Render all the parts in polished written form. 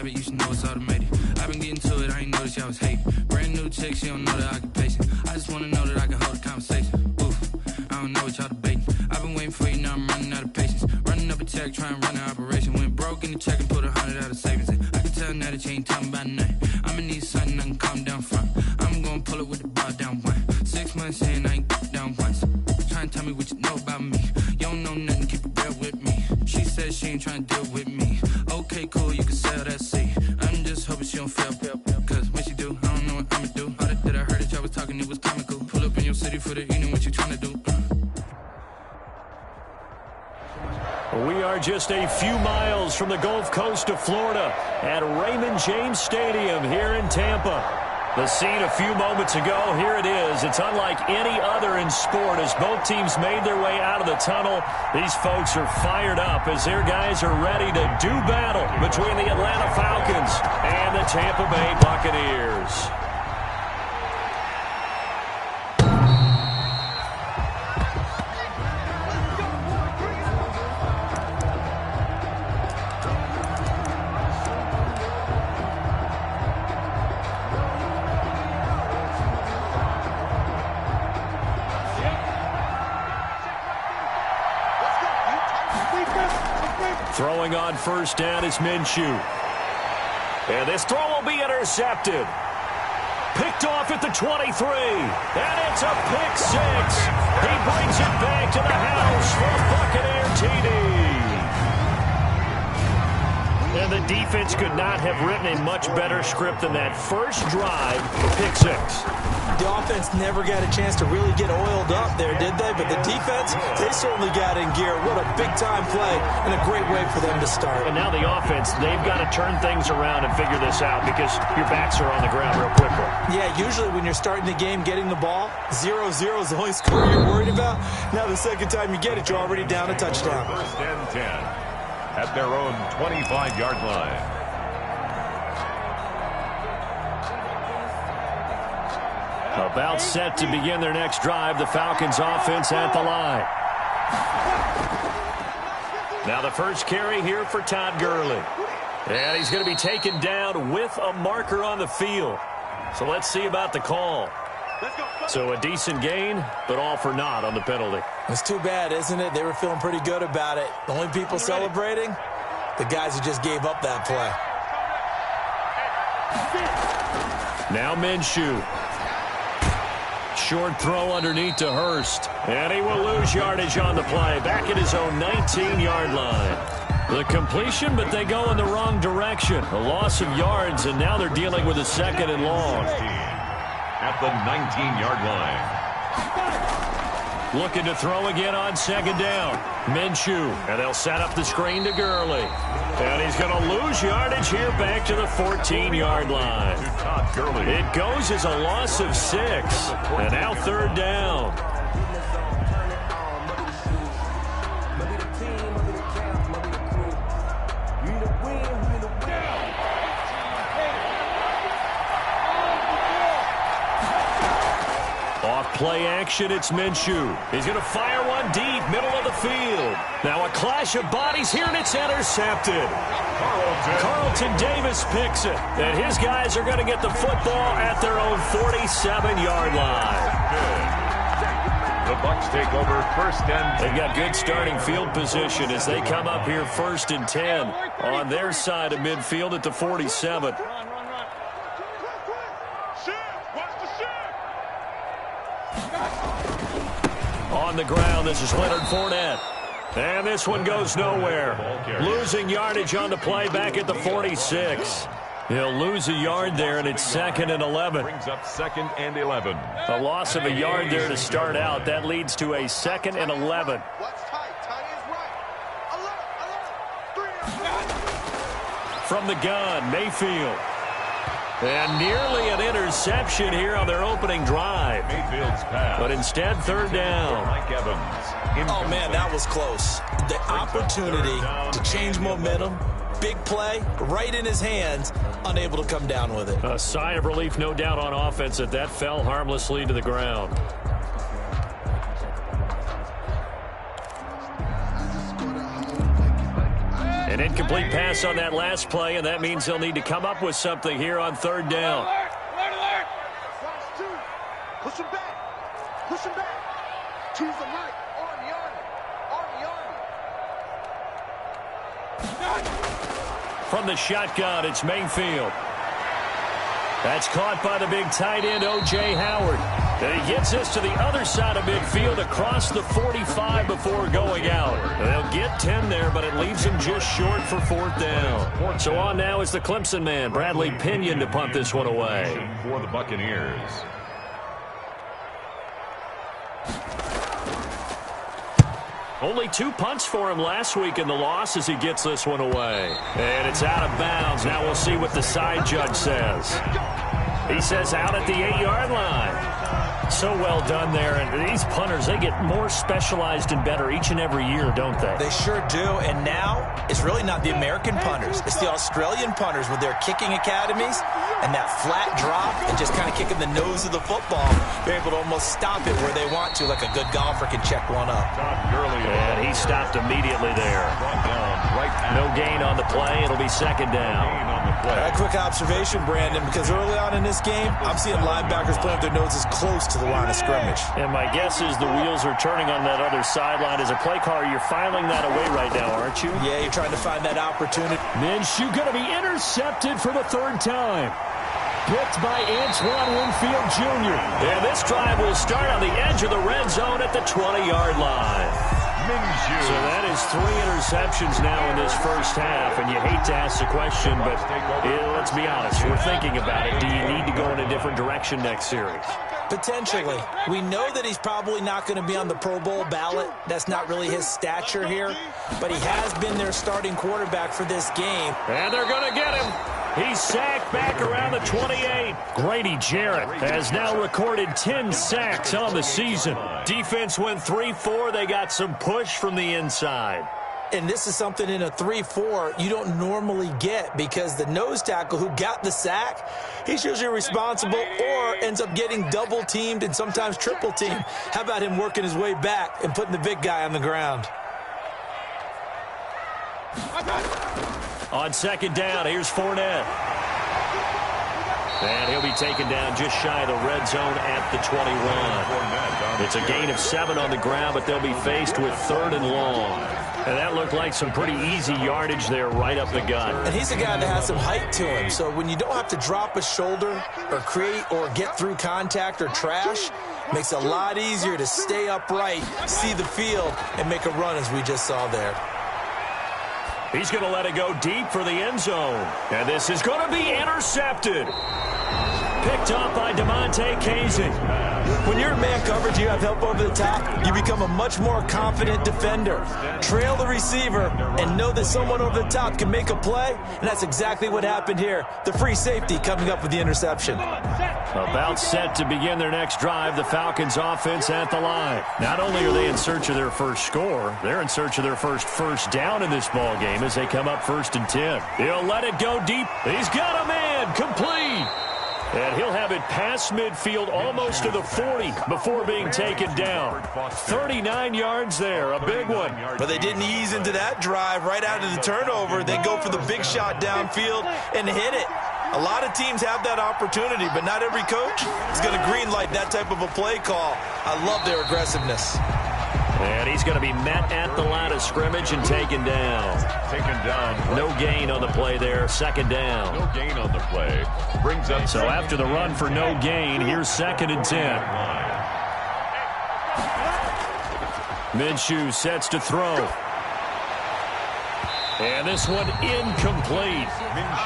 habit, you should know it's automated. I've been getting to it, I ain't noticed y'all was hating. Brand new chick, she don't know the occupation. I just wanna know that I can hold a conversation. Oof, I don't know what y'all debating. I've been waiting for you, now I'm running out of patience. Running up a check, trying to run an operation. Went broke in the check and put 100 out of savings in. I can tell now that you ain't talking about nothing. I'ma need something I can calm down from. I'm gonna pull it with the bar down one. 6 months in, I ain't down once. Trying to tell me what you know about me. You don't know nothing, keep it real with me. She said she ain't trying to deal with me. Okay, cool, you can sell that seat. I'm just hoping she don't fail. Cause when she do, I don't know what I'ma do. All that I heard that y'all was talking, it was comical. Pull up in your city for the evening, what you trying to do? We are just a few miles from the Gulf Coast of Florida at Raymond James Stadium here in Tampa. The scene a few moments ago, here it is. It's unlike any other in sport as both teams made their way out of the tunnel. These folks are fired up as their guys are ready to do battle between the Atlanta Falcons and the Tampa Bay Buccaneers. Throwing on first down is Minshew. And this throw will be intercepted. Picked off at the 23. And it's a pick six. He brings it back to the house for a Buccaneer TD. And the defense could not have written a much better script than that first drive for pick six. The offense never got a chance to really get oiled up there, did they? But the defense, they certainly got in gear. What a big-time play and a great way for them to start. And now the offense, they've got to turn things around and figure this out because your backs are on the ground real quickly. Yeah, usually when you're starting the game getting the ball, 0-0 is the only score you're worried about. Now the second time you get it, you're already down a touchdown. First and 10 at their own 25-yard line. About set to begin their next drive, the Falcons offense at the line. Now the first carry here for Todd Gurley. And he's going to be taken down with a marker on the field. So let's see about the call. So a decent gain, but all for naught on the penalty. It's too bad, isn't it? They were feeling pretty good about it. The only people celebrating, the guys who just gave up that play. Now Minshew. Short throw underneath to Hurst. And he will lose yardage on the play. Back at his own 19-yard line. The completion, but they go in the wrong direction. A loss of yards, and now they're dealing with a second and long. At the 19-yard line. Looking to throw again on second down. Minshew. And they'll set up the screen to Gurley. And he's going to lose yardage here back to the 14-yard line. It goes as a loss of 6. And now third down. Play action, it's Minshew. He's going to fire one deep, middle of the field. Now a clash of bodies here, and it's intercepted. Carlton Davis picks it. And his guys are going to get the football at their own 47-yard line. The Bucs take over first and 10. They've got good starting field position as they come up here first and 10 on their side of midfield at the 47. On the ground, this is Leonard Fournette. And this one goes nowhere. Losing yardage on the play back at the 46. He'll lose a yard there, and it's 2nd and 11. Brings up 2nd and 11. A loss of a yard there to start out. That leads to a 2nd and 11. From the gun, Mayfield. And nearly an interception here on their opening drive. Mayfield's pass. But instead, third down. Mike Evans. Oh, man, that was close. The opportunity to change momentum, big play, right in his hands, unable to come down with it. A sigh of relief, no doubt, on offense that fell harmlessly to the ground. And incomplete pass on that last play, and that means they'll need to come up with something here on third down. Alert. Push him back. Push him back. To the right. Army. From the shotgun, it's Mayfield. That's caught by the big tight end, O.J. Howard. And he gets this to the other side of midfield across the 45 before going out. They'll get 10 there, but it leaves them just short for fourth down. So on now is the Clemson man, Bradley Pinion, to punt this one away. For the Buccaneers. Only 2 punts for him last week in the loss as he gets this one away. And it's out of bounds. Now we'll see what the side judge says. He says out at the 8-yard line. So well done there. And these punters, they get more specialized and better each and every year, don't they? They sure do. And now it's really not the American punters. It's the Australian punters with their kicking academies and that flat drop and just kind of kicking the nose of the football. They're able to almost stop it where they want to, like a good golfer can check one up. And he stopped immediately there. No gain on the play. It'll be second down. A quick observation, Brandon, because early on in this game, I'm seeing linebackers playing with their noses close to the line of scrimmage. And my guess is the wheels are turning on that other sideline. As a play caller, you're filing that away right now, aren't you? Yeah, you're trying to find that opportunity. Minshew going to be intercepted for the third time. Picked by Antoine Winfield Jr. And this drive will start on the edge of the red zone at the 20-yard line. So that is 3 interceptions now in this first half, and you hate to ask the question, but let's be honest, we're thinking about it. Do you need to go in a different direction next series? Potentially. We know that he's probably not going to be on the Pro Bowl ballot. That's not really his stature here, but he has been their starting quarterback for this game. And they're going to get him. He's sacked back around the 28. Grady Jarrett has now recorded 10 sacks on the season. Defense went 3-4. They got some push from the inside. And this is something in a 3-4 you don't normally get because the nose tackle who got the sack, he's usually responsible or ends up getting double-teamed and sometimes triple-teamed. How about him working his way back and putting the big guy on the ground? On second down, here's Fournette. And he'll be taken down just shy of the red zone at the 21. It's a gain of 7 on the ground, but they'll be faced with 3rd and long. And that looked like some pretty easy yardage there right up the gut. And he's a guy that has some height to him. So when you don't have to drop a shoulder or create or get through contact or trash, makes it a lot easier to stay upright, see the field, and make a run as we just saw there. He's going to let it go deep for the end zone. And this is going to be intercepted. Picked up by DeMonte Casey. When you're in man coverage, you have help over the top, you become a much more confident defender. Trail the receiver and know that someone over the top can make a play, and that's exactly what happened here. The free safety coming up with the interception. About set to begin their next drive, the Falcons offense at the line. Not only are they in search of their first score, they're in search of their first down in this ball game as they come up 1st and 10. He'll let it go deep. He's got a man complete. And he'll have it past midfield almost to the 40 before being taken down. 39 yards there, a big one. But they didn't ease into that drive right out of the turnover. They go for the big shot downfield and hit it. A lot of teams have that opportunity, but not every coach is going to greenlight that type of a play call. I love their aggressiveness. And he's going to be met at the line of scrimmage and taken down. No gain on the play there. 2nd down. No gain on the play. Brings up. So after the run for no gain, here's 2nd and 10. Minshew sets to throw. And this one incomplete.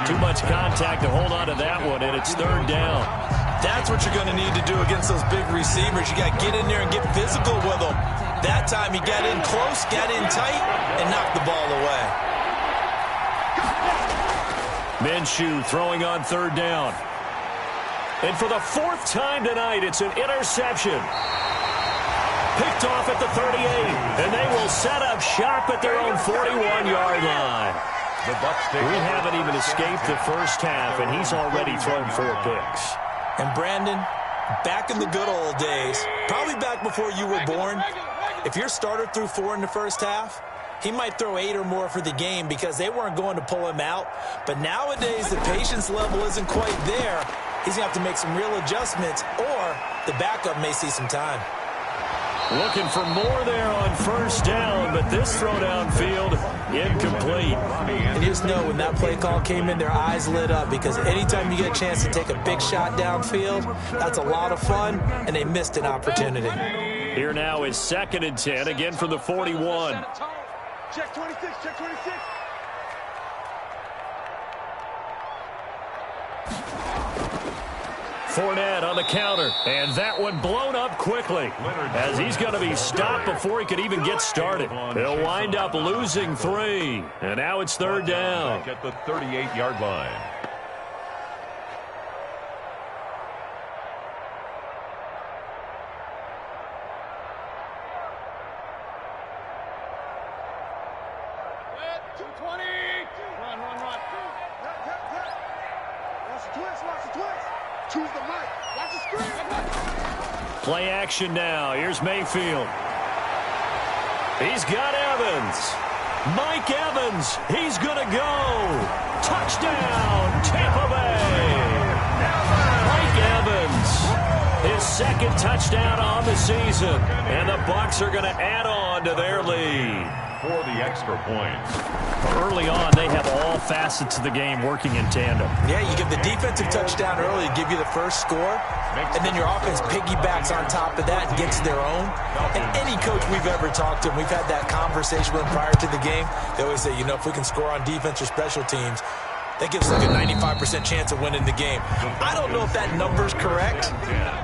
Too much contact to hold on to that one, and it's 3rd down. That's what you're going to need to do against those big receivers. You got to get in there and get physical with them. That time he got in close, got in tight, and knocked the ball away. Minshew throwing on 3rd down. And for the 4th time tonight, it's an interception. Picked off at the 38, and they will set up shop at their own 41-yard line. We haven't even escaped the first half, and he's already thrown 4 picks. And Brandon, back in the good old days, probably back before you were born, if your starter threw 4 in the first half, he might throw 8 or more for the game because they weren't going to pull him out. But nowadays, the patience level isn't quite there. He's going to have to make some real adjustments, or the backup may see some time. Looking for more there on first down, but this throw downfield, incomplete. And you just know when that play call came in, their eyes lit up, because anytime you get a chance to take a big shot downfield, that's a lot of fun, and they missed an opportunity. Here now is 2nd and 10, again from the 41. Check 26, check 26. Fournette on the counter, and that one blown up quickly as he's going to be stopped before he could even get started. He'll wind up losing 3, and now it's 3rd down. At the 38-yard line. Choose the mic. Watch the screen. Play action now. Here's Mayfield. He's got Evans. Mike Evans. He's going to go. Touchdown, Tampa Bay. Mike Evans. His 2nd touchdown on the season. And the Bucs are going to add on to their lead. For the extra point. Early on, they have all facets of the game working in tandem. Yeah, you give the defensive touchdown early to give you the first score, and then your offense piggybacks on top of that and gets their own. And any coach we've ever talked to, and we've had that conversation with them prior to the game, they always say, if we can score on defense or special teams, that gives us like a 95% chance of winning the game. I don't know if that number's correct,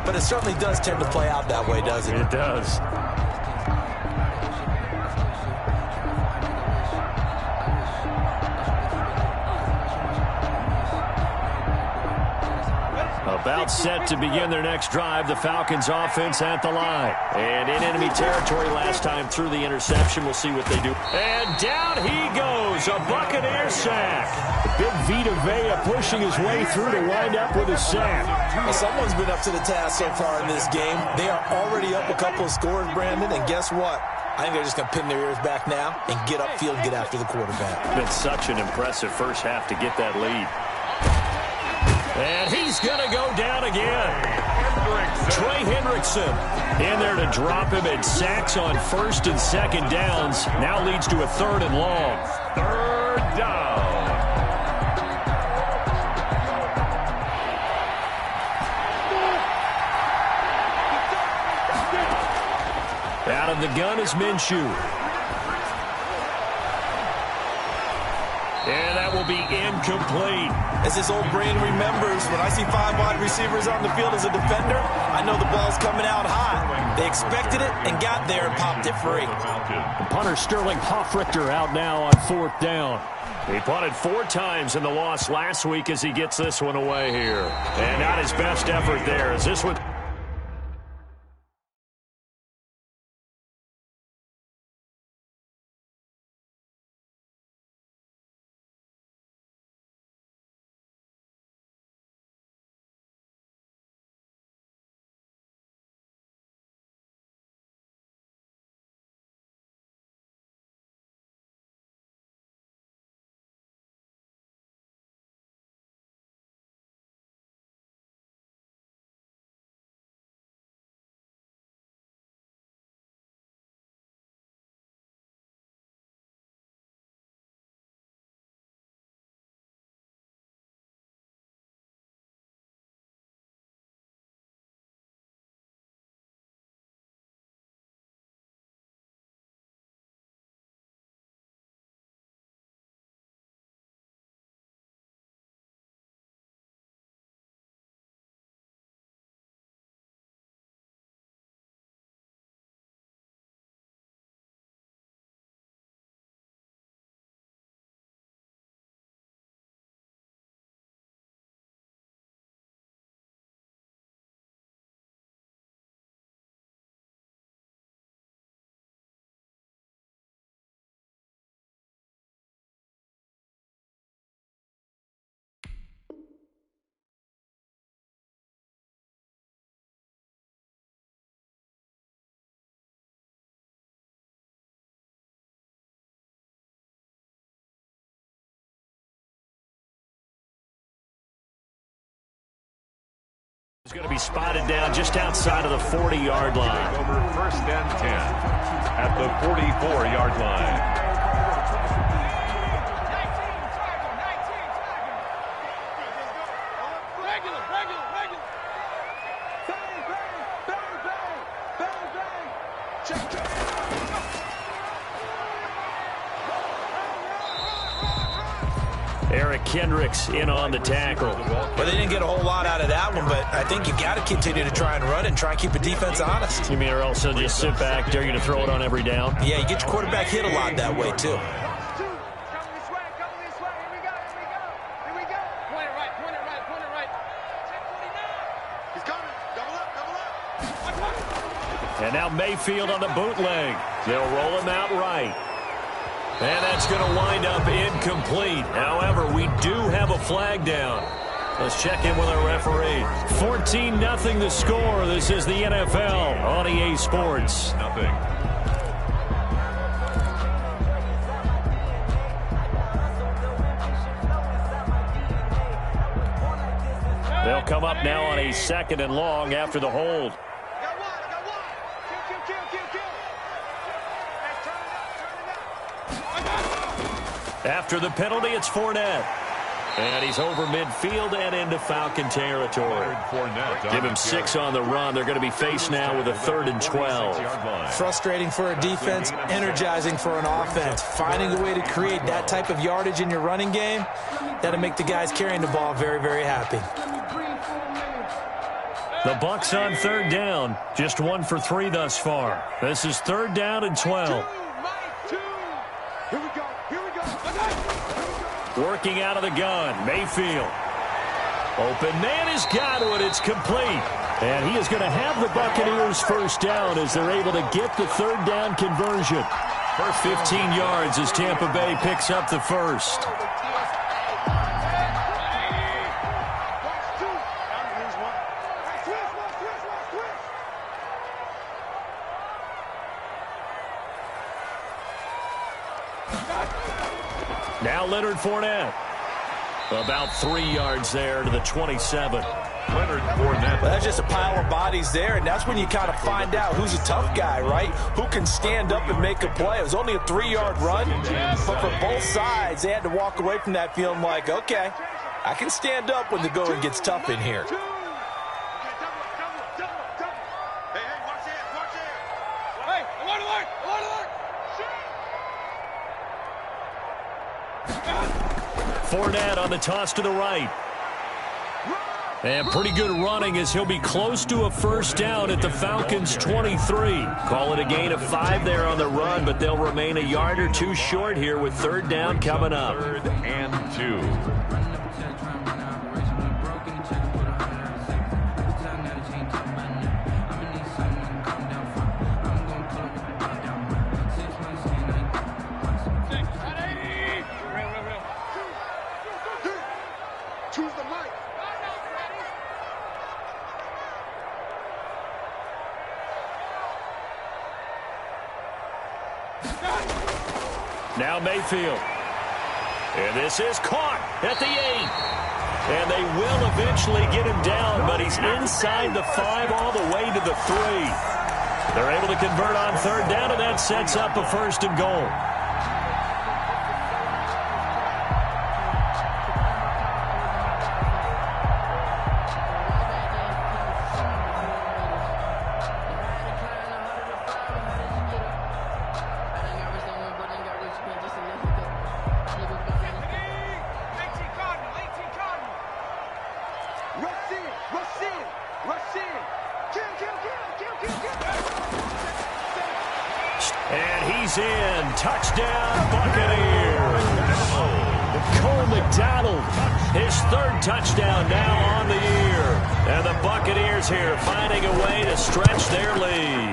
but it certainly does tend to play out that way, doesn't it? It does. About set to begin their next drive, the Falcons offense at the line. And in enemy territory last time through the interception. We'll see what they do. And down he goes, a Buccaneer sack. Big Vita Vea pushing his way through to wind up with a sack. Well, someone's been up to the task so far in this game. They are already up a couple of scores, Brandon, and guess what? I think they're just going to pin their ears back now and get upfield and get after the quarterback. Been such an impressive first half to get that lead. And he's going to go down again. Trey Hendrickson in there to drop him at sacks on 1st and 2nd downs. Now leads to a 3rd and long. 3rd down. Out of the gun is Minshew. And that will be incomplete. As his old brain remembers, when I see 5 wide receivers on the field as a defender, I know the ball's coming out high. They expected it and got there and popped it free. Punter Sterling Hoffrichter out now on 4th down. He punted 4 times in the loss last week as he gets this one away here. And not his best effort there as this one... It's going to be spotted down just outside of the 40-yard line. Over 1st and 10 at the 44-yard line. Kendricks in on the tackle. Well, they didn't get a whole lot out of that one, but I think you got to continue to try and run and try and keep the defense honest. You mean or else they'll just sit back, dare you to throw it on every down? Yeah, you get your quarterback hit a lot that way, too. And now Mayfield on the bootleg. They'll roll him out right. And that's going to wind up incomplete. However, we do have a flag down. Let's check in with our referee. 14-0 the score. This is the NFL on EA Sports. Nothing. They'll come up now on a 2nd and long after the hold. After the penalty, it's Fournette. And he's over midfield and into Falcon territory. Give him 6 on the run. They're going to be faced now with a 3rd and 12. Frustrating for a defense, energizing for an offense. Finding a way to create that type of yardage in your running game, that'll make the guys carrying the ball very, very happy. The Bucs on 3rd down. Just 1 for 3 thus far. This is 3rd down and 12. Working out of the gun, Mayfield. Open man has got it. It's complete. And he is going to have the Buccaneers 1st down as they're able to get the 3rd down conversion. First 15 yards as Tampa Bay picks up the 1st. Now Leonard Fournette. About 3 yards there to the 27. Leonard Fournette. Well, that's just a pile of bodies there, and that's when you kind of find out who's a tough guy, right? Who can stand up and make a play. It was only a 3-yard run, but for both sides, they had to walk away from that feeling like, okay, I can stand up when the going gets tough in here. Fournette on the toss to the right. And pretty good running as he'll be close to a 1st down at the Falcons' 23. Call it a gain of 5 there on the run, but they'll remain a yard or 2 short here with 3rd down coming up. 3rd and 2. Now Mayfield. And this is caught at the 8. And they will eventually get him down, but he's inside the 5 all the way to the 3. They're able to convert on 3rd down, and that sets up a 1st and goal. And he's in. Touchdown, Buccaneers. Cole McDonald, his 3rd touchdown now on the year. And the Buccaneers here finding a way to stretch their lead.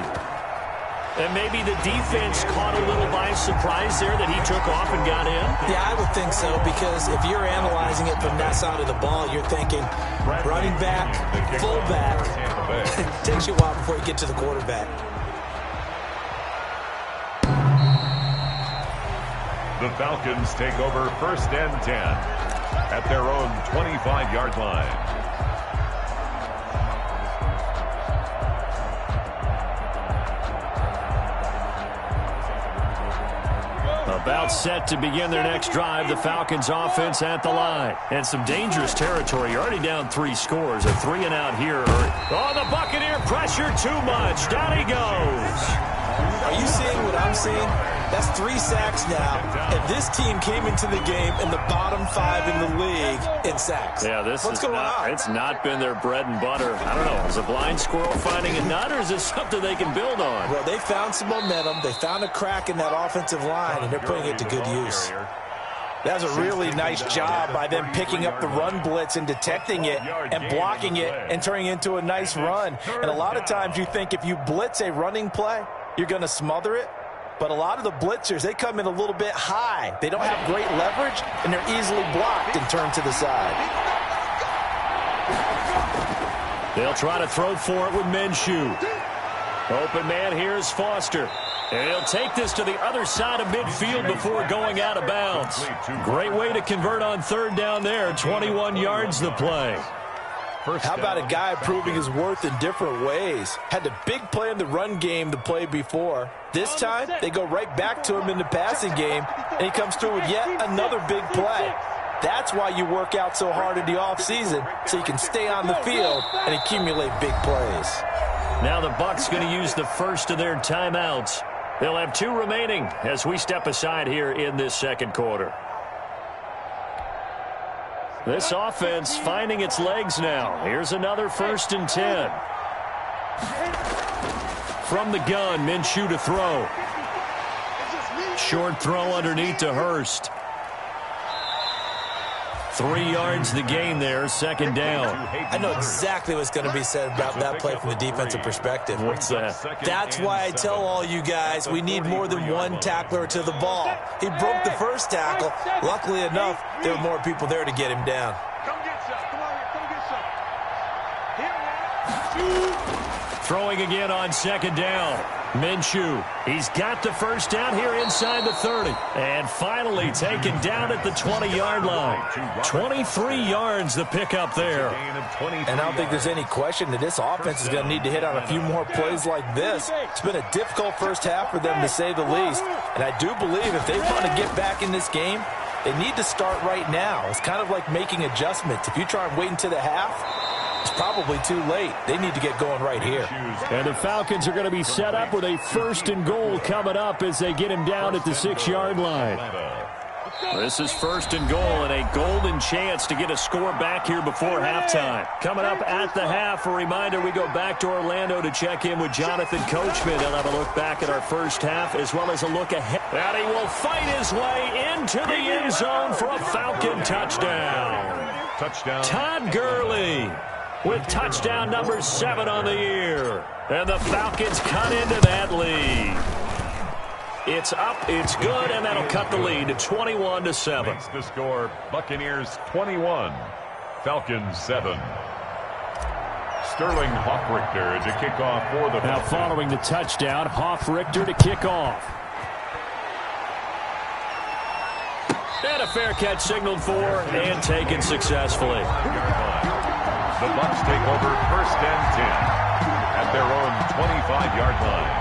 And maybe the defense caught a little by surprise there that he took off and got in. Yeah, I would think so, because if you're analyzing it from that side of the ball, you're thinking running back, fullback. It takes you a while before you get to the quarterback. The Falcons take over 1st and 10 at their own 25-yard line. About set to begin their next drive, the Falcons offense at the line. And some dangerous territory. You're already down 3 scores. A 3-and-out here. Oh, the Buccaneer pressure too much. Down he goes. Are you seeing what I'm seeing? That's 3 sacks now, and this team came into the game in the bottom 5 in the league in sacks. Yeah, What's going on? It's not been their bread and butter. I don't know. Is a blind squirrel finding a nut, or is this something they can build on? Well, they found some momentum. They found a crack in that offensive line, and they're putting it to good use. That was a really nice job by them picking up the run blitz and detecting it and blocking it and turning it into a nice run. And a lot of times you think if you blitz a running play, you're going to smother it. But a lot of the blitzers, they come in a little bit high. They don't have great leverage, and they're easily blocked and turned to the side. They'll try to throw for it with Minshew. Open man here is Foster. And he'll take this to the other side of midfield before going out of bounds. Great way to convert on 3rd down there. 21 yards the play. How about a guy proving his worth in different ways? Had the big play in the run game the play before. This time, they go right back to him in the passing game, and he comes through with yet another big play. That's why you work out so hard in the offseason, so you can stay on the field and accumulate big plays. Now the Bucs going to use the first of their timeouts. They'll have 2 remaining as we step aside here in this second quarter. This offense finding its legs now. Here's another 1st and 10. From the gun, Minshew to throw. Short throw underneath to Hurst. 3 yards the gain there, 2nd down. I know exactly what's going to be said about that play from the defensive perspective. What's that? That's why I tell all you guys we need more than 1 tackler to the ball. He broke the first tackle. Luckily enough, there were more people there to get him down. Come get some. Come on here. Come get some. Here now. Throwing again on 2nd down. Minshew, he's got the first down here inside the 30. And finally taken down at the 20-yard line. 23 yards the pickup there. And I don't think there's any question that this offense is going to need to hit on a few more plays like this. It's been a difficult first half for them, to say the least. And I do believe if they want to get back in this game, they need to start right now. It's kind of like making adjustments. If you try and wait until the half, it's probably too late. They need to get going right here. And the Falcons are going to be set up with a 1st and goal coming up as they get him down at the 6-yard line. This is 1st and goal and a golden chance to get a score back here before halftime. Coming up at the half, a reminder, we go back to Orlando to check in with Jonathan Coachman. He'll have a look back at our first half as well as a look ahead. And he will fight his way into the end zone for a Falcon touchdown. Todd Gurley with touchdown number 7 on the year. And the Falcons cut into that lead. It's up, it's good, and that'll cut the lead to 21-7. Makes the score Buccaneers 21, Falcons 7. Sterling Hoffrichter to kick off for the Now Falcons. following the touchdown, Hoffrichter to kick off. And a fair catch signaled for and taken successfully. The Bucs take over 1st and 10 at their own 25-yard line.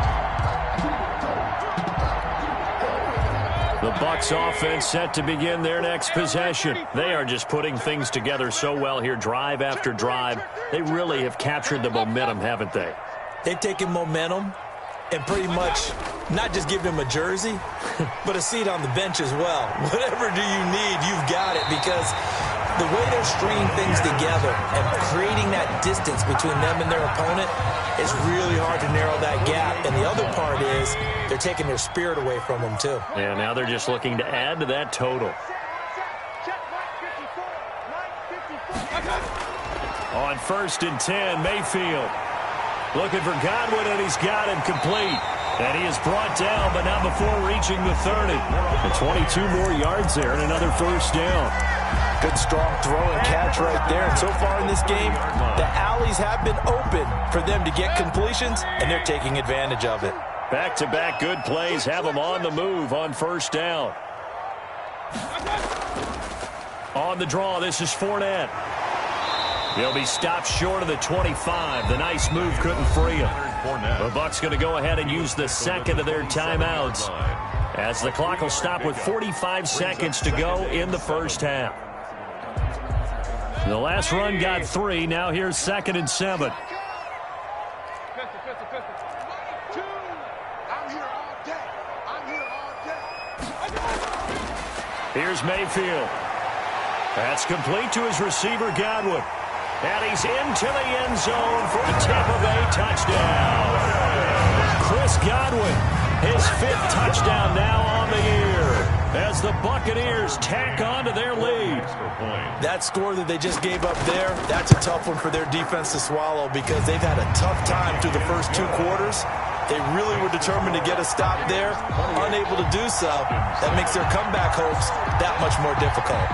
The Bucs offense set to begin their next possession. They are just putting things together so well here, drive after drive. They really have captured the momentum, haven't they? They've taken momentum and pretty much not just given him a jersey, but a seat on the bench as well. Whatever do you need, you've got it, because the way they're stringing things together and creating that distance between them and their opponent, it's really hard to narrow that gap. And the other part is they're taking their spirit away from them, too. Yeah, now they're just looking to add to that total. On 1st and 10, Mayfield looking for Godwin, and he's got him complete. And he is brought down, but not before reaching the 30. And 22 more yards there and another 1st down. Good strong throw and catch right there. And so far in this game, the alleys have been open for them to get completions, and they're taking advantage of it. Back-to-back good plays have them on the move on 1st down. On the draw, this is Fournette. He'll be stopped short of the 25. The nice move couldn't free him. The Bucs going to go ahead and use the 2nd of their timeouts as the clock will stop with 45 seconds to go in the first half. The last run got 3. Now here's 2nd and 7. Here's Mayfield. That's complete to his receiver, Godwin. And he's into the end zone for a Tampa Bay touchdown. Chris Godwin, his 5th touchdown now on the year, as the Buccaneers tack on to their lead. That score that they just gave up there, that's a tough one for their defense to swallow because they've had a tough time through the first 2 quarters. They really were determined to get a stop there, unable to do so. That makes their comeback hopes that much more difficult.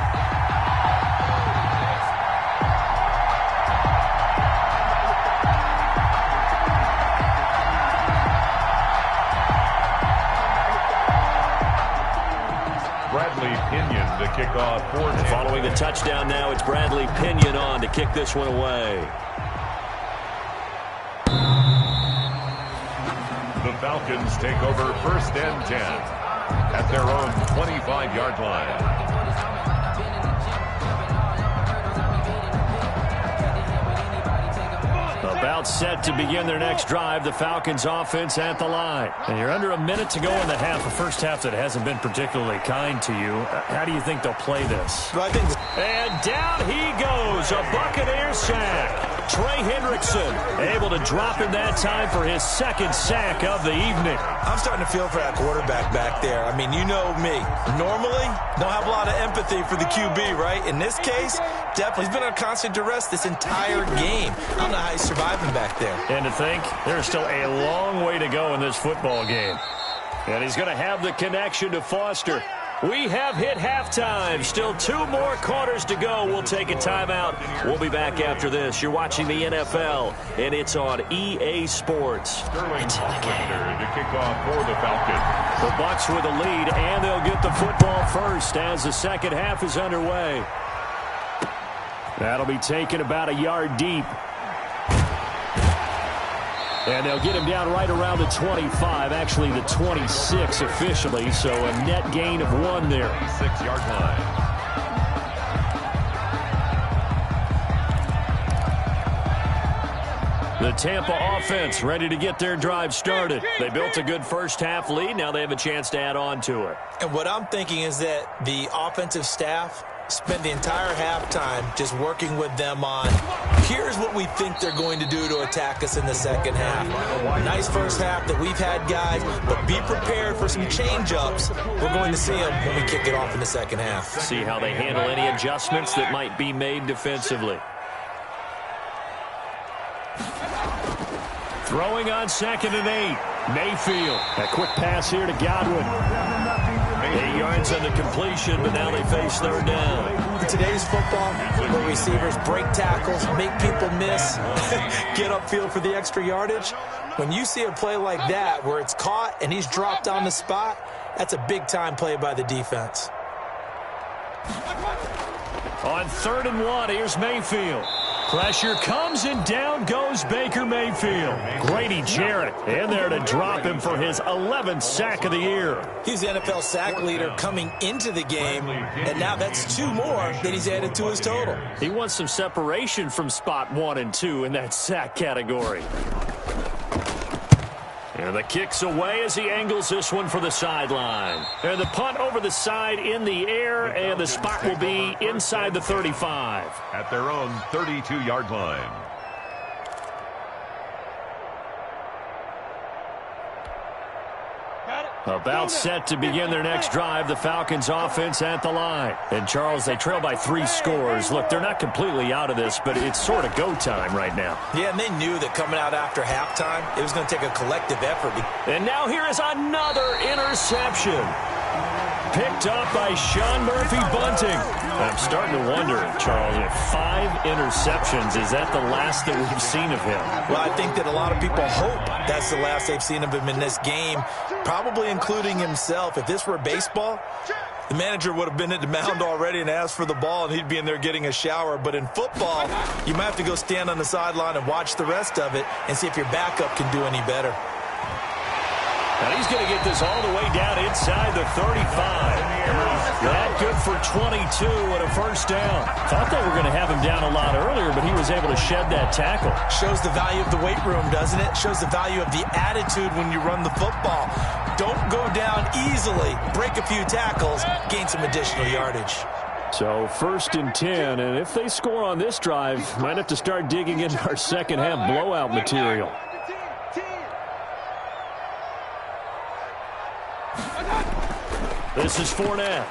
Bradley Pinion to kick off for them. Following the touchdown now, it's Bradley Pinion on to kick this one away. The Falcons take over 1st and 10 at their own 25-yard line. About set to begin their next drive, the Falcons offense at the line. And you're under a minute to go in the half, a first half that hasn't been particularly kind to you. How do you think they'll play this? Well, I think and down he goes, a Buccaneer sack. Trey Hendrickson able to drop in that time for his 2nd sack of the evening. I'm starting to feel for that quarterback back there. I mean, you know me. Normally, don't have a lot of empathy for the QB, right? In this case, definitely. He's been on constant duress this entire game. I don't know how he's surviving back there. And to think, there's still a long way to go in this football game. And he's going to have the connection to Foster. We have hit halftime. Still 2 more quarters to go. We'll take a timeout. We'll be back after this. You're watching the NFL, and it's on EA Sports. It's in the game. To kick off for the Falcons. The Bucs with a lead, and they'll get the football first as the second half is underway. That'll be taken about a yard deep. And they'll get him down right around the 25, actually the 26 officially, so a net gain of 1 there. 6-yard line. The Tampa offense ready to get their drive started. They built a good first half lead. Now they have a chance to add on to it. And what I'm thinking is that the offensive staff spent the entire halftime just working with them on, here's what we think they're going to do to attack us in the second half. Nice first half that we've had, guys, but be prepared for some change-ups. We're going to see them when we kick it off in the second half. See how they handle any adjustments that might be made defensively. Throwing on 2nd and 8. Mayfield. A quick pass here to Godwin. 8 yards on the completion, but now they face 3rd down. In today's football, where receivers break tackles, make people miss, get upfield for the extra yardage, when you see a play like that where it's caught and he's dropped on the spot, that's a big-time play by the defense. On 3rd and 1, here's Mayfield. Pressure comes and down goes Baker Mayfield. Grady Jarrett in there to drop him for his 11th sack of the year. He's the NFL sack leader coming into the game, and now that's 2 more that he's added to his total. He wants some separation from spot 1 and 2 in that sack category. And the kick's away as he angles this one for the sideline. And the punt over the side in the air, and the spot will be inside the 35. At their own 32-yard line. About set to begin their next drive, the Falcons offense at the line. And, Charles, they trail by 3 scores. Look, they're not completely out of this, but it's sort of go time right now. Yeah, and they knew that coming out after halftime, it was going to take a collective effort. And now here is another interception. Picked up by Sean Murphy Bunting. I'm starting to wonder, Charles, if 5 interceptions, is that the last that we've seen of him? Well, I think that a lot of people hope that's the last they've seen of him in this game, probably including himself. If this were baseball, the manager would have been at the mound already and asked for the ball, and he'd be in there getting a shower. But in football, you might have to go stand on the sideline and watch the rest of it and see if your backup can do any better. And he's going to get this all the way down inside the 35. That good for 22 and a first down. Thought they were going to have him down a lot earlier, but he was able to shed that tackle. Shows the value of the weight room, doesn't it? Shows the value of the attitude when you run the football. Don't go down easily. Break a few tackles, gain some additional yardage. So 1st and 10, and if they score on this drive, might have to start digging into our second half blowout material. This is Fournette.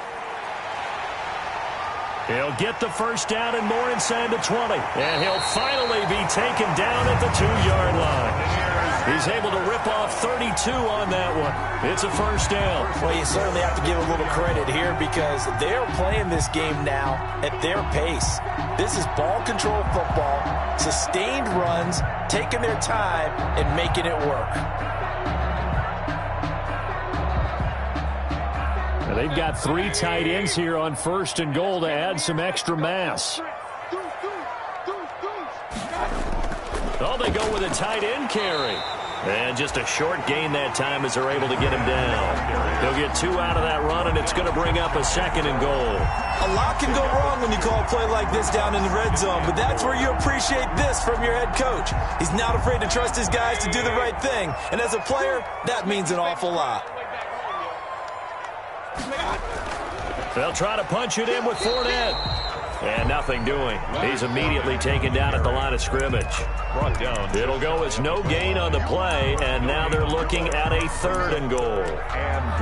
He'll get the first down and more inside the 20. And he'll finally be taken down at the 2-yard line. He's able to rip off 32 on that one. It's a first down. Well, you certainly have to give a little credit here because they're playing this game now at their pace. This is ball control football, sustained runs, taking their time and making it work. They've got 3 tight ends here on 1st and goal to add some extra mass. Oh, they go with a tight end carry. And just a short gain that time as they're able to get him down. They'll get 2 out of that run, and it's going to bring up a 2nd and goal. A lot can go wrong when you call a play like this down in the red zone, but that's where you appreciate this from your head coach. He's not afraid to trust his guys to do the right thing, and as a player, that means an awful lot. They'll try to punch it in with Fournette. And nothing doing. He's immediately taken down at the line of scrimmage. Brought down. It'll go as no gain on the play, and now they're looking at a 3rd and goal. And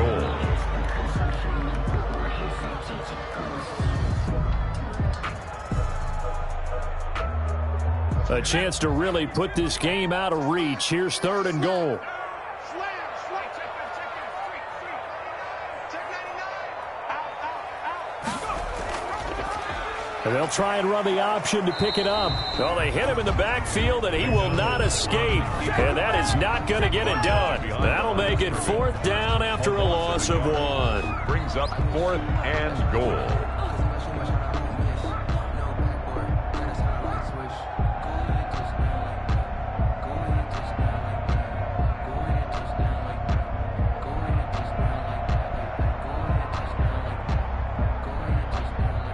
goal. A chance to really put this game out of reach. Here's 3rd and goal. And they'll try and run the option to pick it up. Well, they hit him in the backfield, and he will not escape. And that is not going to get it done. That'll make it 4th down after a loss of 1. Brings up 4th and goal.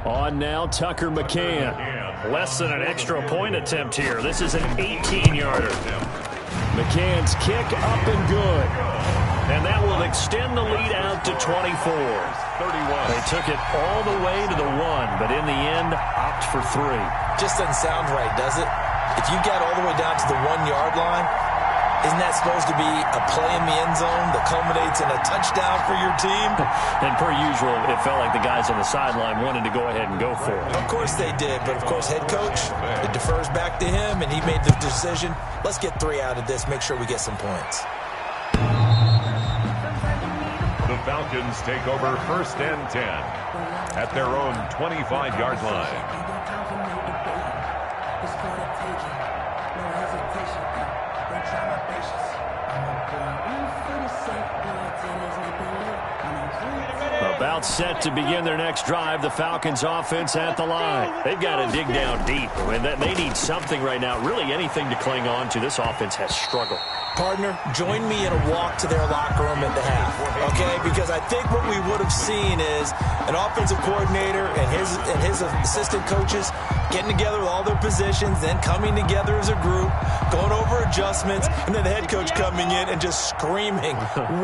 On now, Tucker McCann. Less than an extra point attempt here. This is an 18-yarder. McCann's kick up and good. And that will extend the lead out to 24. 31. They took it all the way to the 1, but in the end, opt for 3. Just doesn't sound right, does it? If you got all the way down to the 1-yard line, isn't that supposed to be a play in the end zone that culminates in a touchdown for your team? And per usual, it felt like the guys on the sideline wanted to go ahead and go for it. Of course they did, but of course head coach, it defers back to him, and he made the decision. Let's get 3 out of this, make sure we get some points. The Falcons take over 1st and 10 at their own 25-yard line. About set to begin their next drive, the Falcons offense at the line. They've got to dig down deep. I mean, they need something right now, really anything to cling on to. This offense has struggled. Partner, join me in a walk to their locker room at the half, okay? Because I think what we would have seen is an offensive coordinator and his assistant coaches getting together with all their positions, then coming together as a group, going over adjustments, and then the head coach coming in and just screaming,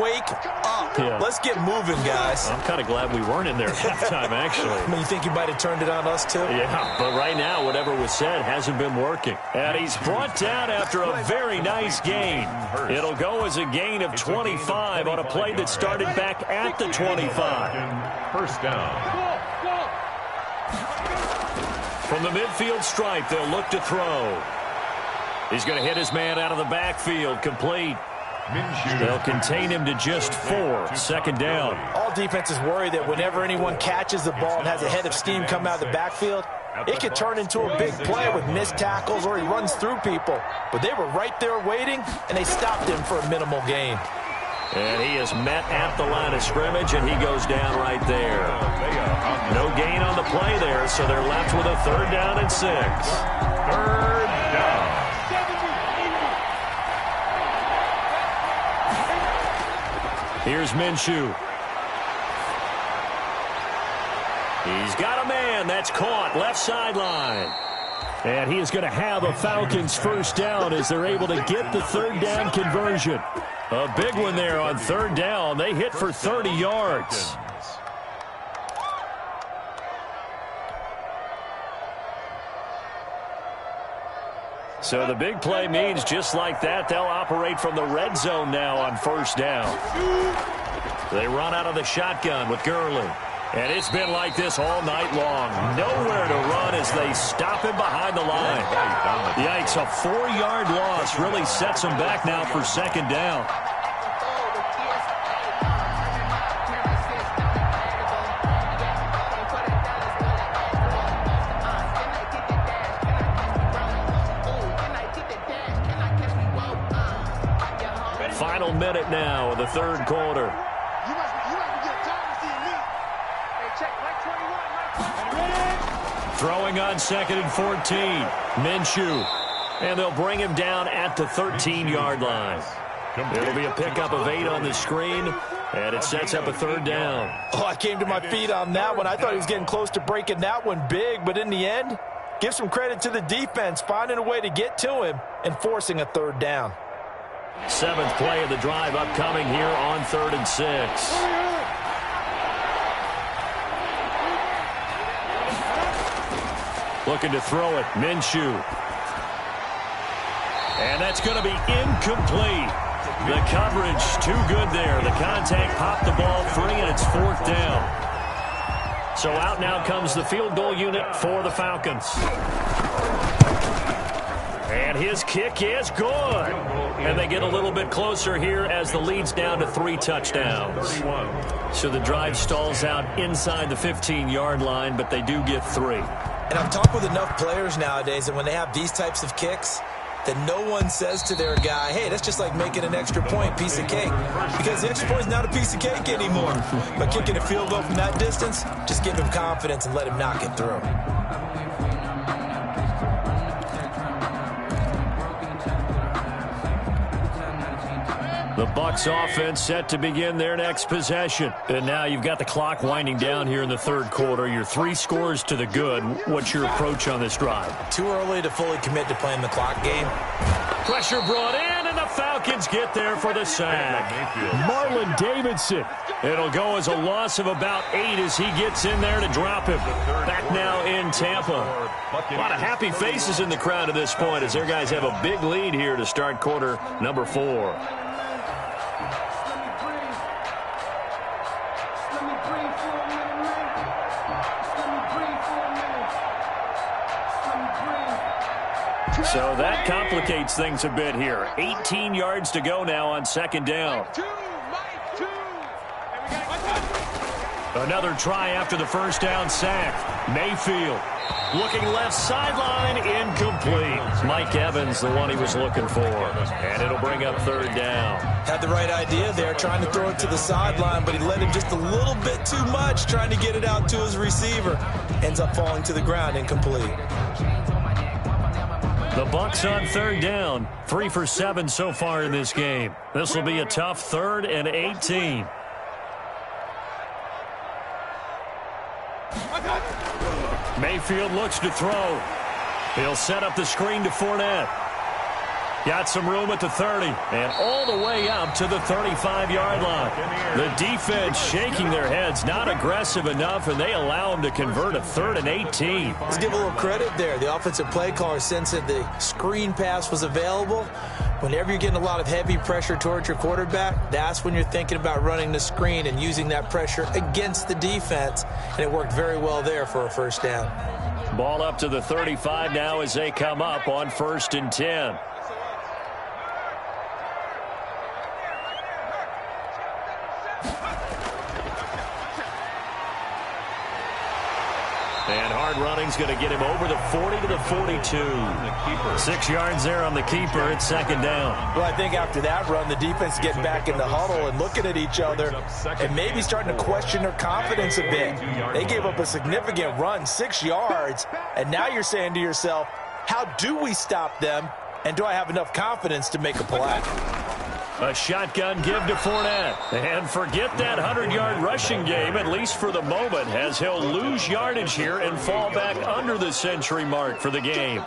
wake up. Yeah. Let's get moving, guys. I'm kind of glad we weren't in there at halftime, actually. I mean, you think you might have turned it on us, too? Yeah, but right now, whatever was said hasn't been working. And he's brought down after a very nice gain. It'll go as a gain of 25 on a play that started back at the 25. 1st down. From the midfield stripe, they'll look to throw. He's going to hit his man out of the backfield, complete. They'll contain him to just 4, 2nd down. All defenses worry that whenever anyone catches the ball and has a head of steam come out of the backfield, it could turn into a big play with missed tackles or he runs through people. But they were right there waiting, and they stopped him for a minimal gain. And he is met at the line of scrimmage, and he goes down right there. No gain on the play there, so they're left with a 3rd down and 6. 3rd down. Here's Minshew. He's got a man. That's caught. Left sideline. And he is going to have a Falcons first down as they're able to get the third down conversion. A big one there on third down. They hit for 30 yards. So the big play means just like that, they'll operate from the red zone now on first down. They run out of the shotgun with Gurley. And it's been like this all night long. Nowhere to run as they stop him behind the line. Yikes, a 4-yard loss really sets them back now for second down. Final minute now of the third quarter. Throwing on 2nd and 14. Minshew. And they'll bring him down at the 13-yard line. It'll be a pickup of 8 on the screen, and it sets up a third down. Oh, I came to my feet on that one. I thought he was getting close to breaking that one big, but in the end, give some credit to the defense, finding a way to get to him and forcing a third down. 7th play of the drive upcoming here on 3rd and 6. Looking to throw it, Minshew. And that's going to be incomplete. The coverage too good there. The contact popped the ball free, and it's 4th down. So out now comes the field goal unit for the Falcons. And his kick is good. And they get a little bit closer here as the lead's down to 3 touchdowns. So the drive stalls out inside the 15-yard line, but they do get 3. And I've talked with enough players nowadays that when they have these types of kicks, that no one says to their guy, hey, that's just like making an extra point, piece of cake. Because the extra point is not a piece of cake anymore. But kicking a field goal from that distance, just give him confidence and let him knock it through. The Bucs offense set to begin their next possession. And now you've got the clock winding down here in the third quarter. You're 3 scores to the good. What's your approach on this drive? Too early to fully commit to playing the clock game. Pressure brought in, and the Falcons get there for the sack. Marlon Davidson. It'll go as a loss of about 8 as he gets in there to drop him. Back now in Tampa. A lot of happy faces in the crowd at this point as their guys have a big lead here to start quarter number 4. So that complicates things a bit here. 18 yards to go now on second down. Another try after the first down sack. Mayfield looking left sideline, incomplete. Mike Evans, the one he was looking for. And it'll bring up third down. Had the right idea there, trying to throw it to the sideline, but he let him just a little bit too much, trying to get it out to his receiver. Ends up falling to the ground, incomplete. The Bucs on third down, 3 for 7 so far in this game. This will be a tough 3rd and 18. Mayfield looks to throw. He'll set up the screen to Fournette. Got some room at the 30 and all the way up to the 35-yard line. The defense shaking their heads, not aggressive enough, and they allow them to convert a 3rd and 18. Let's give a little credit there. The offensive play caller sensed that the screen pass was available. Whenever you're getting a lot of heavy pressure towards your quarterback, that's when you're thinking about running the screen and using that pressure against the defense, and it worked very well there for a first down. Ball up to the 35 now as they come up on 1st and 10. And hard running's going to get him over the 40 to the 42. 6 yards there on the keeper. It's second down. Well, I think after that run, the defense getting back in the huddle and looking at each other and maybe starting to question their confidence a bit. They gave up a significant run, 6 yards, and now you're saying to yourself, how do we stop them, and do I have enough confidence to make a play? A shotgun give to Fournette. And forget that 100-yard rushing game, at least for the moment, as he'll lose yardage here and fall back under the century mark for the game.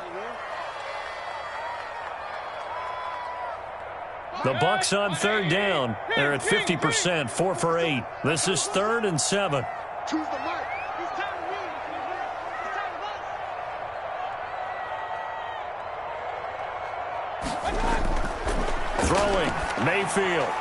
The Bucs on third down. They're at 50%, 4 for 8. This is 3rd and 7. Choose the light. He's tired of me. He's tired of us. Throwing, Mayfield.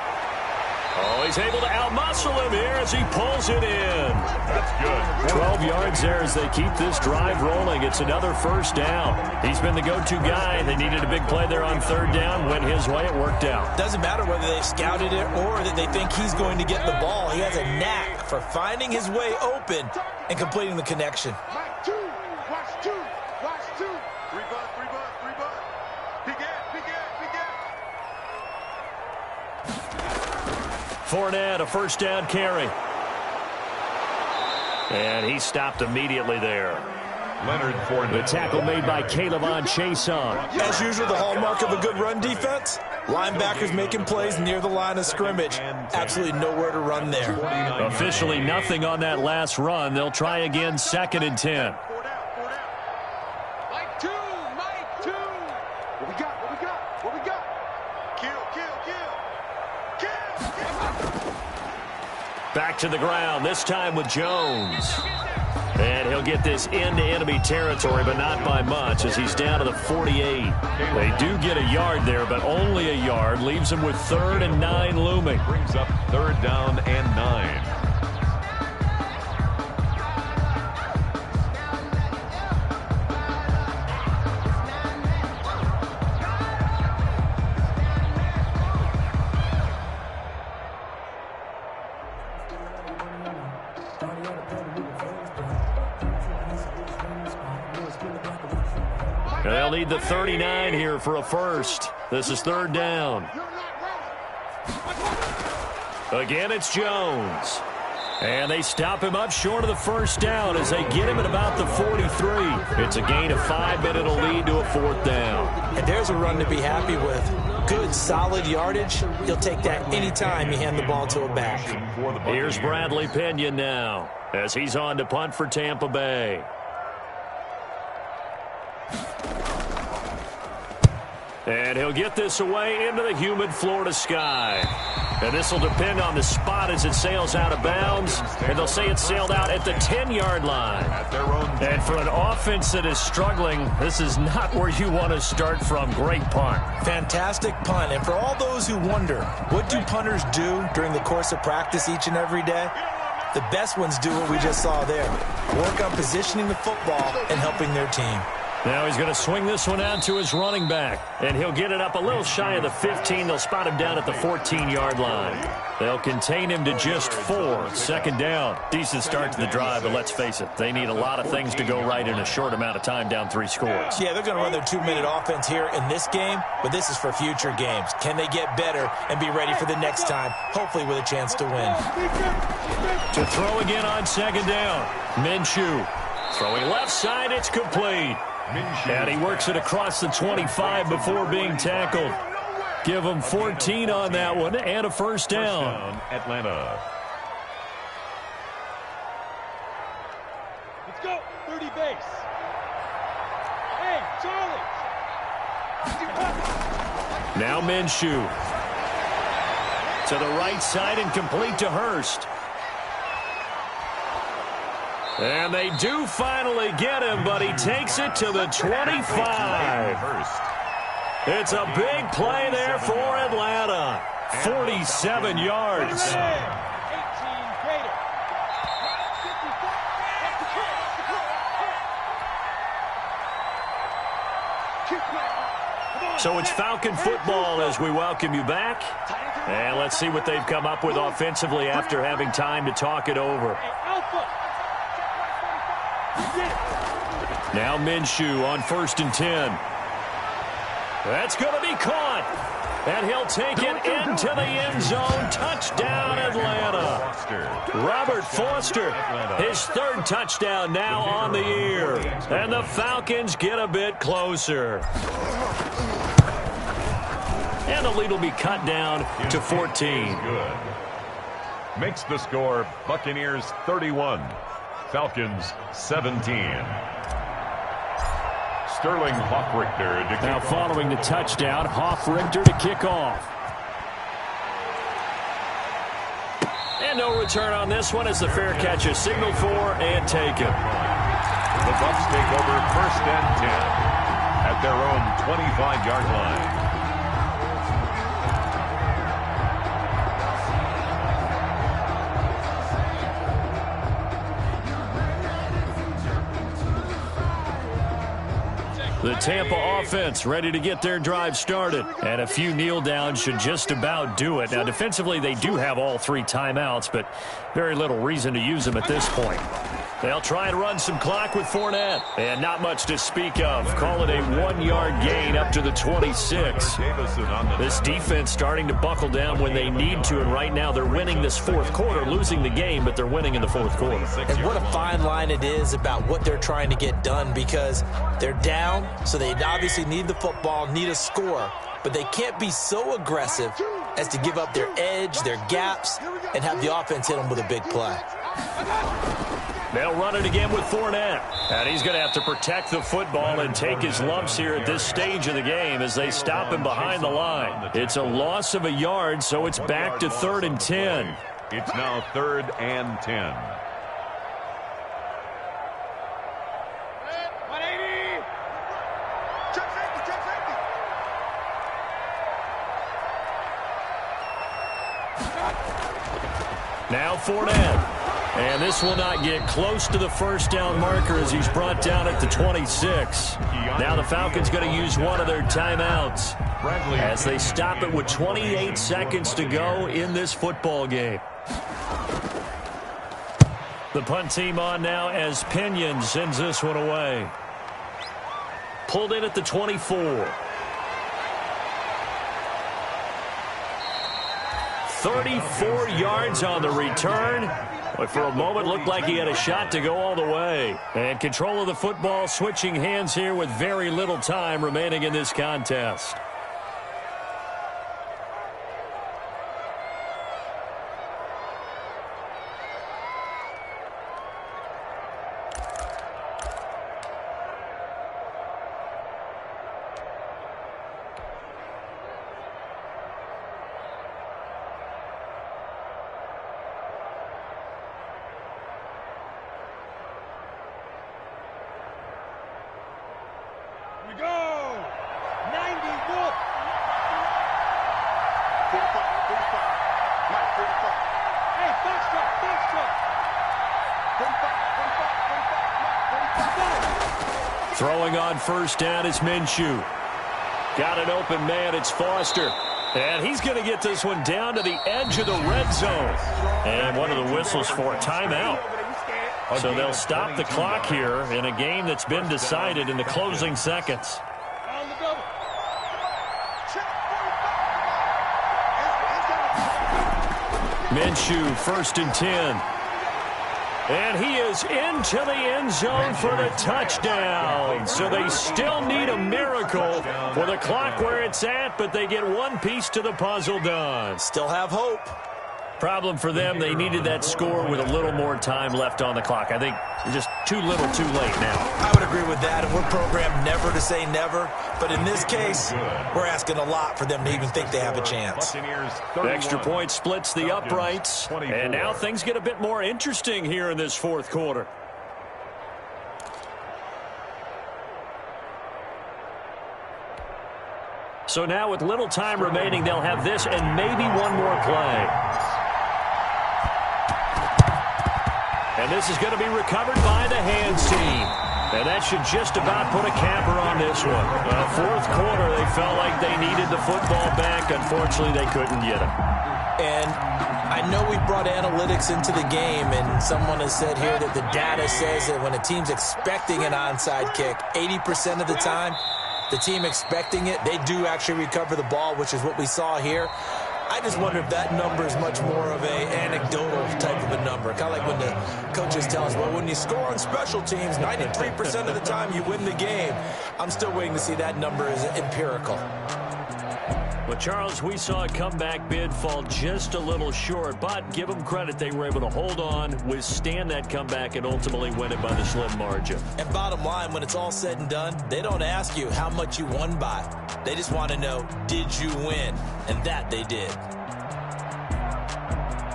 Oh, he's able to outmuscle him here as he pulls it in. That's good. 12 yards there as they keep this drive rolling. It's another first down. He's been the go-to guy. They needed a big play there on third down. Went his way. It worked out. Doesn't matter whether they scouted it or that they think he's going to get the ball. He has a knack for finding his way open and completing the connection. Mike, two. Watch two. Watch two. 3 bucks, 3 bucks, 3 bucks. Big gap, big gap, big gap. Fournette, a first down carry. And he stopped immediately there. Leonard Fournette. The tackle made by Caleb Chason. As usual, the hallmark of a good run defense, linebackers making plays near the line of scrimmage. Absolutely nowhere to run there. Officially nothing on that last run. They'll try again, 2nd and 10. Mike, two. Mike, two. What we got? What we got? What we got? Kill, kill, kill. Kill, kill. Back to the ground, this time with Jones. And he'll get this into enemy territory, but not by much, as he's down to the 48. They do get a yard there, but only a yard. Leaves him with 3rd and 9 looming. Brings up 3rd down and 9. They'll need the 39 here for a first. This is 3rd down. Again, it's Jones. And they stop him up short of the first down as they get him at about the 43. It's a gain of 5, but it'll lead to a 4th down. And there's a run to be happy with. Good, solid yardage. He'll take that anytime you hand the ball to a back. Here's Bradley Pinion now as he's on to punt for Tampa Bay. And he'll get this away into the humid Florida sky. And this will depend on the spot as it sails out of bounds. And they'll say it sailed out at the 10-yard line. And for an offense that is struggling, this is not where you want to start from. Great punt. Fantastic punt. And for all those who wonder, what do punters do during the course of practice each and every day? The best ones do what we just saw there. Work on positioning the football and helping their team. Now he's going to swing this one out to his running back. And he'll get it up a little shy of the 15. They'll spot him down at the 14-yard line. They'll contain him to just 4. 2nd down. Decent start to the drive, but let's face it, they need a lot of things to go right in a short amount of time, down 3 scores. Yeah, they're going to run their 2-minute offense here in this game, but this is for future games. Can they get better and be ready for the next time, hopefully with a chance to win? To throw again on 2nd down. Minshew. Throwing left side, it's complete. And he works it across the 25 before being tackled. Give him 14 on that one and a first down. Atlanta. Let's go. 30 base. Hey, Charlie. Now Minshew. To the right side and complete to Hurst. And they do finally get him, but he takes it to the 25. It's a big play there for Atlanta. 47 yards. So it's Falcon football as we welcome you back. And let's see what they've come up with offensively after having time to talk it over. Now Minshew on 1st and 10. That's going to be caught. And he'll take it into the end zone. Touchdown, Atlanta. Robert Foster, his 3rd touchdown now on the year. And the Falcons get a bit closer. And the lead will be cut down to 14. Good. Makes the score Buccaneers 31, Falcons 17. Sterling Hoffrichter to now kick following the touchdown, Hoffrichter to kick off. And no return on this one as the fair catch is signaled for and taken. The Bucs take over 1st and 10 at their own 25-yard line. The Tampa offense ready to get their drive started. And a few kneel downs should just about do it. Now, defensively, they do have all 3 timeouts, but very little reason to use them at this point. They'll try and run some clock with Fournette. And not much to speak of. Call it a 1-yard gain up to the 26. This defense starting to buckle down when they need to. And right now they're winning this 4th quarter, losing the game, but they're winning in the 4th quarter. And what a fine line it is about what they're trying to get done, because they're down, so they obviously need the football, need a score. But they can't be so aggressive as to give up their edge, their gaps, and have the offense hit them with a big play. They'll run it again with Fournette. And he's going to have to protect the football and take his lumps here at this stage of the game as they stop him behind the line. It's a loss of a yard, so it's back to 3rd and 10. It's now 3rd and 10. Now Fournette. And this will not get close to the 1st down marker as he's brought down at the 26. Now the Falcons going to use one of their timeouts as they stop it with 28 seconds to go in this football game. The punt team on now as Pinion sends this one away. Pulled in at the 24. 34 yards on the return. But for a moment, looked like he had a shot to go all the way. And control of the football switching hands here with very little time remaining in this contest. Throwing on 1st down is Minshew. Got an open man, it's Foster. And he's going to get this one down to the edge of the red zone. And one of the whistles for a timeout. So they'll stop the clock here in a game that's been decided in the closing seconds. Minshew, 1st and 10. And he is into the end zone for the touchdown. So they still need a miracle for the clock where it's at, but they get one piece to the puzzle done. Still have hope. Problem for them, they needed that score with a little more time left on the clock. I think just too little too late now. I would agree with that, and we're programmed never to say never. But in this case, we're asking a lot for them to even think they have a chance. The extra point splits the uprights, and now things get a bit more interesting here in this 4th quarter. So now with little time remaining, they'll have this and maybe one more play. And this is going to be recovered by the hands team. And that should just about put a capper on this one. 4th quarter, they felt like they needed the football back. Unfortunately, they couldn't get it. And I know we brought analytics into the game, and someone has said here that the data says that when a team's expecting an onside kick, 80% of the time, the team expecting it, they do actually recover the ball, which is what we saw here. I just wonder if that number is much more of a anecdotal type of a number. Kind of like when the coaches tell us, well, when you score on special teams, 93% of the time you win the game. I'm still waiting to see that number is empirical. Well, Charles, we saw a comeback bid fall just a little short, but give them credit. They were able to hold on, withstand that comeback, and ultimately win it by the slim margin. And bottom line, when it's all said and done, they don't ask you how much you won by. They just want to know, did you win? And that they did.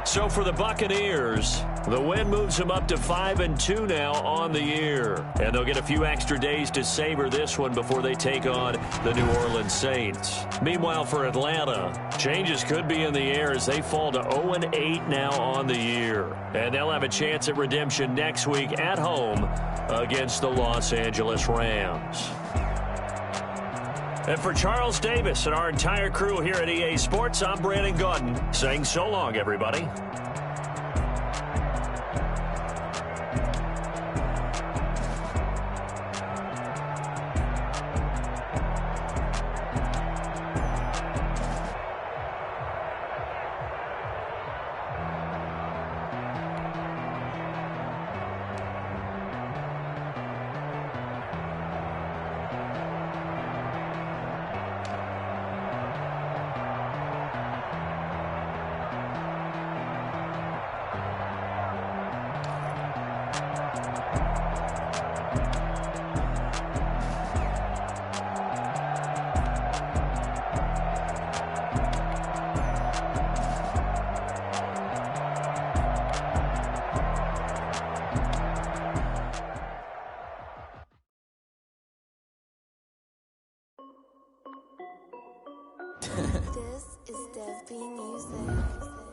So for the Buccaneers, the win moves them up to 5-2 now on the year. And they'll get a few extra days to savor this one before they take on the New Orleans Saints. Meanwhile, for Atlanta, changes could be in the air as they fall to 0-8 now on the year. And they'll have a chance at redemption next week at home against the Los Angeles Rams. And for Charles Davis and our entire crew here at EA Sports, I'm Brandon Gaudin saying so long, everybody. This is Dev B Music.